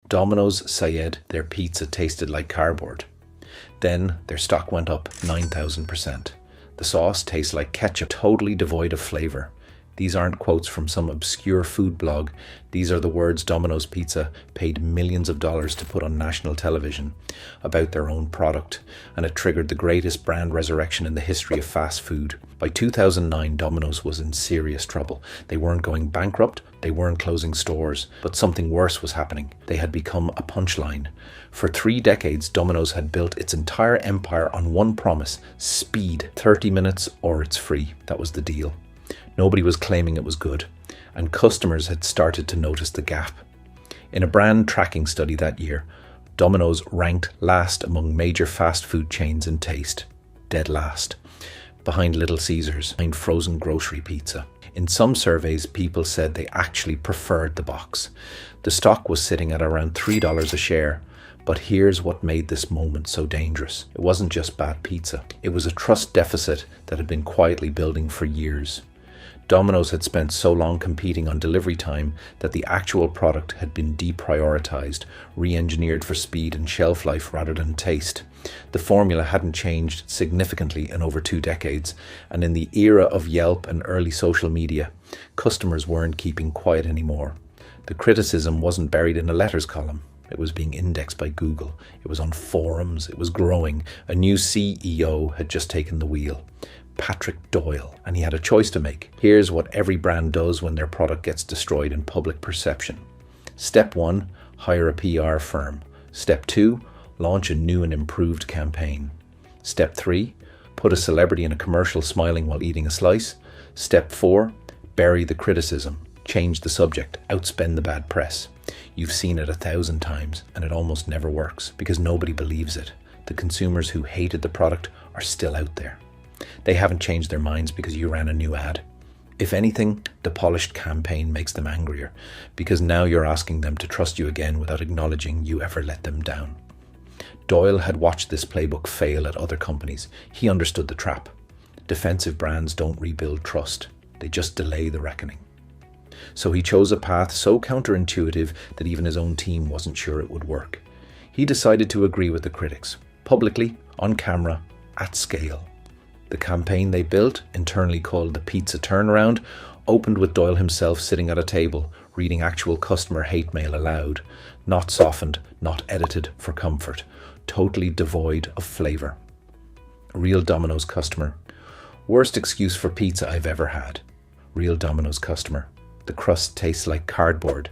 Domino's said their pizza tasted like cardboard. Then their stock went up 9,000%. The sauce tastes like ketchup, totally devoid of flavor. These aren't quotes from some obscure food blog. These are the words Domino's Pizza paid millions of dollars to put on national television about their own product, and it triggered the greatest brand resurrection in the history of fast food. By 2009, Domino's was in serious trouble. They weren't going bankrupt, they weren't closing stores, but something worse was happening. They had become a punchline. For 3 decades, Domino's had built its entire empire on one promise: speed. 30 minutes or it's free. That was the deal. Nobody was claiming it was good, and customers had started to notice the gap. In a brand tracking study that year, Domino's ranked last among major fast food chains in taste, dead last, behind Little Caesars, behind frozen grocery pizza. In some surveys, people said they actually preferred the box. The stock was sitting at around $3 a share, but here's what made this moment so dangerous. It wasn't just bad pizza. It was a trust deficit that had been quietly building for years. Domino's had spent so long competing on delivery time that the actual product had been deprioritized, re-engineered for speed and shelf life rather than taste. The formula hadn't changed significantly in over 2 decades, and in the era of Yelp and early social media, customers weren't keeping quiet anymore. The criticism wasn't buried in a letters column. It was being indexed by Google. It was on forums. It was growing. A new CEO had just taken the wheel. Patrick Doyle, and he had a choice to make. Here's what every brand does when their product gets destroyed in public perception. Step 1, hire a PR firm. Step 2, launch a new and improved campaign. Step 3, put a celebrity in a commercial smiling while eating a slice. Step 4, bury the criticism. Change the subject. Outspend the bad press. You've seen it 1,000 times, and it almost never works because nobody believes it. The consumers who hated the product are still out there. They haven't changed their minds because you ran a new ad. If anything, the polished campaign makes them angrier because now you're asking them to trust you again without acknowledging you ever let them down. Doyle had watched this playbook fail at other companies. He understood the trap. Defensive brands don't rebuild trust. They just delay the reckoning. So he chose a path so counterintuitive that even his own team wasn't sure it would work. He decided to agree with the critics, publicly, on camera, at scale. The campaign they built, internally called the Pizza Turnaround, opened with Doyle himself sitting at a table, reading actual customer hate mail aloud, not softened, not edited for comfort, totally devoid of flavour. Real Domino's customer. Worst excuse for pizza I've ever had. Real Domino's customer. The crust tastes like cardboard.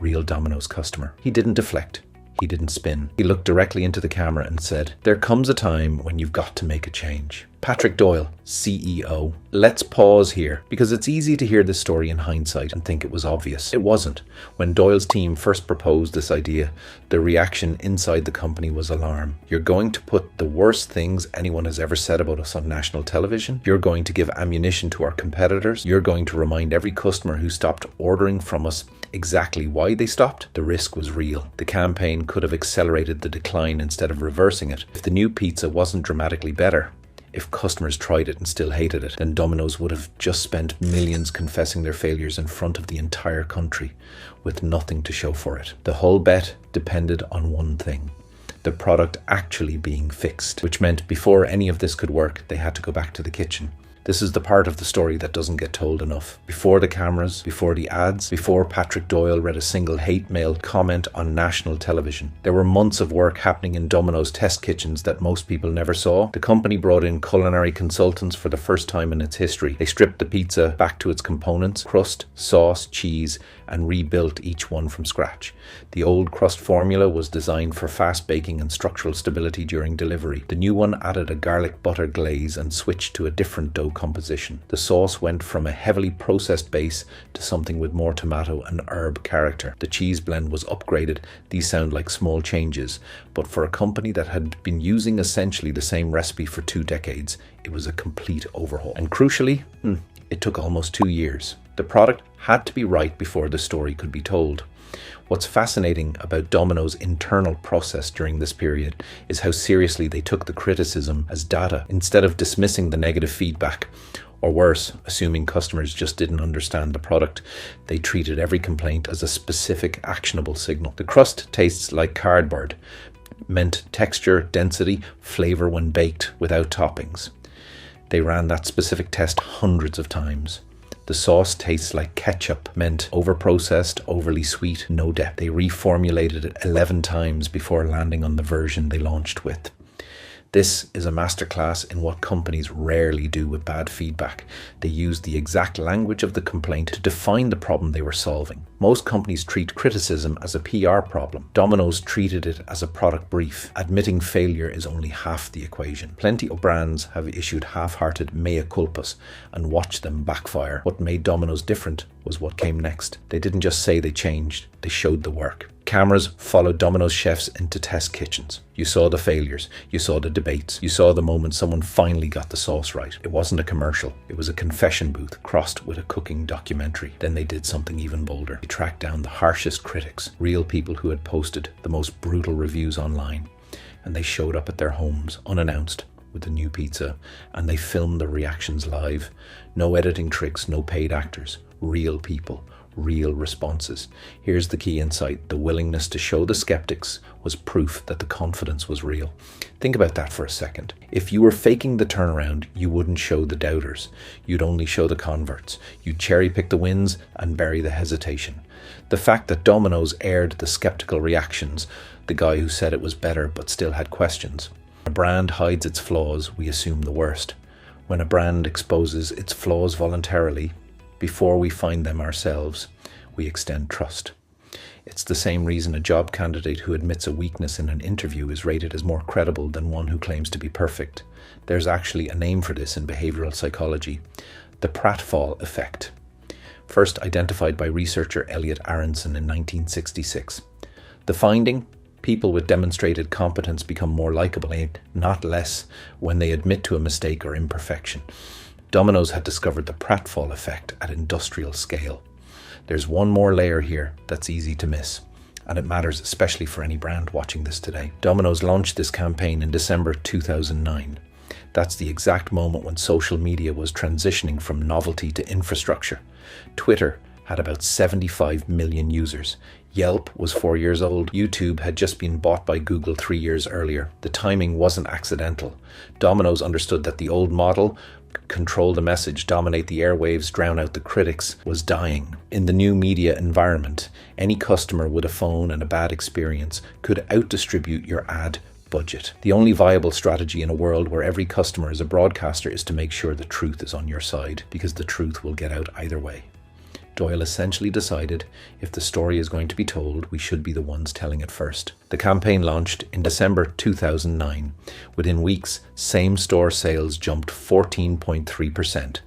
Real Domino's customer. He didn't deflect. He didn't spin. He looked directly into the camera and said, "There comes a time when you've got to make a change." Patrick Doyle, CEO. Let's pause here because it's easy to hear this story in hindsight and think it was obvious. It wasn't. When Doyle's team first proposed this idea, the reaction inside the company was alarm. You're going to put the worst things anyone has ever said about us on national television. You're going to give ammunition to our competitors. You're going to remind every customer who stopped ordering from us exactly why they stopped. The risk was real. The campaign could have accelerated the decline instead of reversing it. If the new pizza wasn't dramatically better, if customers tried it and still hated it, then Domino's would have just spent millions confessing their failures in front of the entire country with nothing to show for it. The whole bet depended on one thing: the product actually being fixed, which meant before any of this could work, they had to go back to the kitchen. This is the part of the story that doesn't get told enough. Before the cameras, before the ads, before Patrick Doyle read a single hate mail comment on national television, there were months of work happening in Domino's test kitchens that most people never saw. The company brought in culinary consultants for the first time in its history. They stripped the pizza back to its components: crust, sauce, cheese, and rebuilt each one from scratch. The old crust formula was designed for fast baking and structural stability during delivery. The new one added a garlic butter glaze and switched to a different dough composition. The sauce went from a heavily processed base to something with more tomato and herb character. The cheese blend was upgraded. These sound like small changes, but for a company that had been using essentially the same recipe for 2 decades, it was a complete overhaul. And crucially, it took almost 2 years. The product had to be right before the story could be told. What's fascinating about Domino's internal process during this period is how seriously they took the criticism as data. Instead of dismissing the negative feedback Or worse, assuming customers just didn't understand the product, they treated every complaint as a specific actionable signal. The crust tastes like cardboard meant texture, density, flavor when baked without toppings. They ran that specific test hundreds of times. The sauce tastes like ketchup meant overprocessed, overly sweet, no depth. They reformulated it 11 times before landing on the version they launched with. This is a masterclass in what companies rarely do with bad feedback. They use the exact language of the complaint to define the problem they were solving. Most companies treat criticism as a PR problem. Domino's treated it as a product brief. Admitting failure is only half the equation. Plenty of brands have issued half-hearted mea culpas and watched them backfire. What made Domino's different was what came next. They didn't just say they changed, they showed the work. Cameras followed Domino's chefs into test kitchens. You saw the failures, you saw the debates, you saw the moment someone finally got the sauce right. It wasn't a commercial, it was a confession booth crossed with a cooking documentary. Then they did something even bolder. They tracked down the harshest critics, real people who had posted the most brutal reviews online, and they showed up at their homes unannounced with the new pizza, and they filmed the reactions live. No editing tricks, no paid actors, real people. Real responses. Here's the key insight. The willingness to show the skeptics was proof that the confidence was real. Think about that for a second. If you were faking the turnaround, you wouldn't show the doubters. You'd only show the converts. You'd cherry pick the wins and bury the hesitation. The fact that Domino's aired the skeptical reactions, the guy who said it was better but still had questions. When a brand hides its flaws, we assume the worst. When a brand exposes its flaws voluntarily, before we find them ourselves, we extend trust. It's the same reason a job candidate who admits a weakness in an interview is rated as more credible than one who claims to be perfect. There's actually a name for this in behavioral psychology: the Pratfall Effect. First identified by researcher Elliot Aronson in 1966. The finding: people with demonstrated competence become more likable, not less, when they admit to a mistake or imperfection. Domino's had discovered the Pratfall Effect at industrial scale. There's one more layer here that's easy to miss, and it matters especially for any brand watching this today. Domino's launched this campaign in December 2009. That's the exact moment when social media was transitioning from novelty to infrastructure. Twitter had about 75 million users. Yelp was 4 years old. YouTube had just been bought by Google 3 years earlier. The timing wasn't accidental. Domino's understood that the old model, control the message, dominate the airwaves, drown out the critics, was dying. In the new media environment, any customer with a phone and a bad experience could outdistribute your ad budget. The only viable strategy in a world where every customer is a broadcaster is to make sure the truth is on your side, because the truth will get out either way. Doyle essentially decided if the story is going to be told, we should be the ones telling it first. The campaign launched in December 2009. Within weeks, same-store sales jumped 14.3%,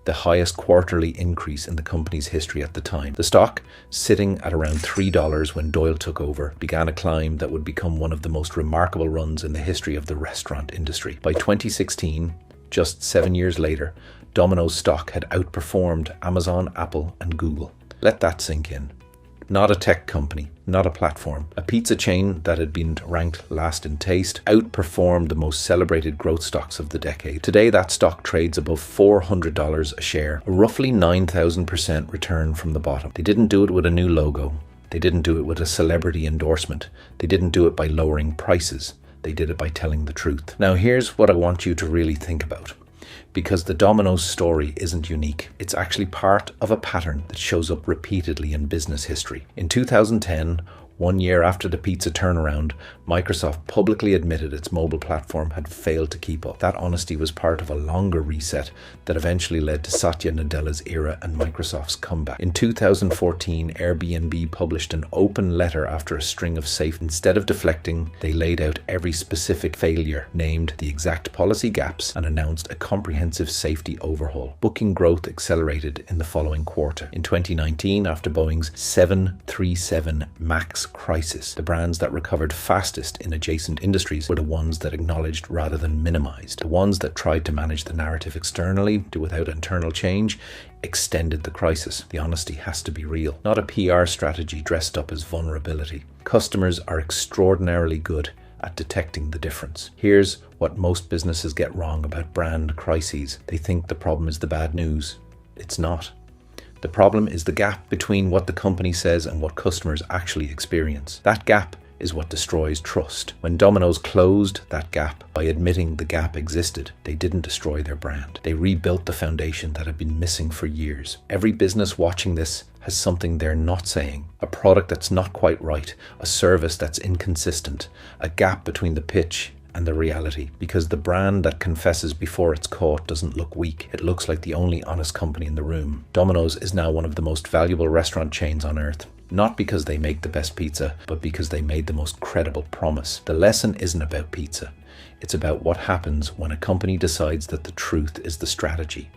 the highest quarterly increase in the company's history at the time. The stock, sitting at around $3 when Doyle took over, began a climb that would become one of the most remarkable runs in the history of the restaurant industry. By 2016, just 7 years later, Domino's stock had outperformed Amazon, Apple, and Google. Let that sink in. Not a tech company, not a platform. A pizza chain that had been ranked last in taste outperformed the most celebrated growth stocks of the decade. Today, that stock trades above $400 a share, a roughly 9,000% return from the bottom. They didn't do it with a new logo. They didn't do it with a celebrity endorsement. They didn't do it by lowering prices. They did it by telling the truth. Now, here's what I want you to really think about. Because the Domino's story isn't unique. It's actually part of a pattern that shows up repeatedly in business history. In 2010, 1 year after the pizza turnaround, Microsoft publicly admitted its mobile platform had failed to keep up. That honesty was part of a longer reset that eventually led to Satya Nadella's era and Microsoft's comeback. In 2014, Airbnb published an open letter after a string of safety. Instead of deflecting, they laid out every specific failure, named the exact policy gaps, and announced a comprehensive safety overhaul. Booking growth accelerated in the following quarter. In 2019, after Boeing's 737 MAX crisis, the brands that recovered fastest in adjacent industries were the ones that acknowledged rather than minimized. The ones that tried to manage the narrative externally, without internal change, extended the crisis. The honesty has to be real, not a PR strategy dressed up as vulnerability. Customers are extraordinarily good at detecting the difference. Here's what most businesses get wrong about brand crises. They think the problem is the bad news. It's not. The problem is the gap between what the company says and what customers actually experience. That gap is what destroys trust. When Domino's closed that gap by admitting the gap existed, they didn't destroy their brand. They rebuilt the foundation that had been missing for years. Every business watching this has something they're not saying. A product that's not quite right, a service that's inconsistent, a gap between the pitch and the reality, because the brand that confesses before it's caught doesn't look weak. It looks like the only honest company in the room. Domino's is now one of the most valuable restaurant chains on earth. Not because they make the best pizza, but because they made the most credible promise. The lesson isn't about pizza. It's about what happens when a company decides that the truth is the strategy.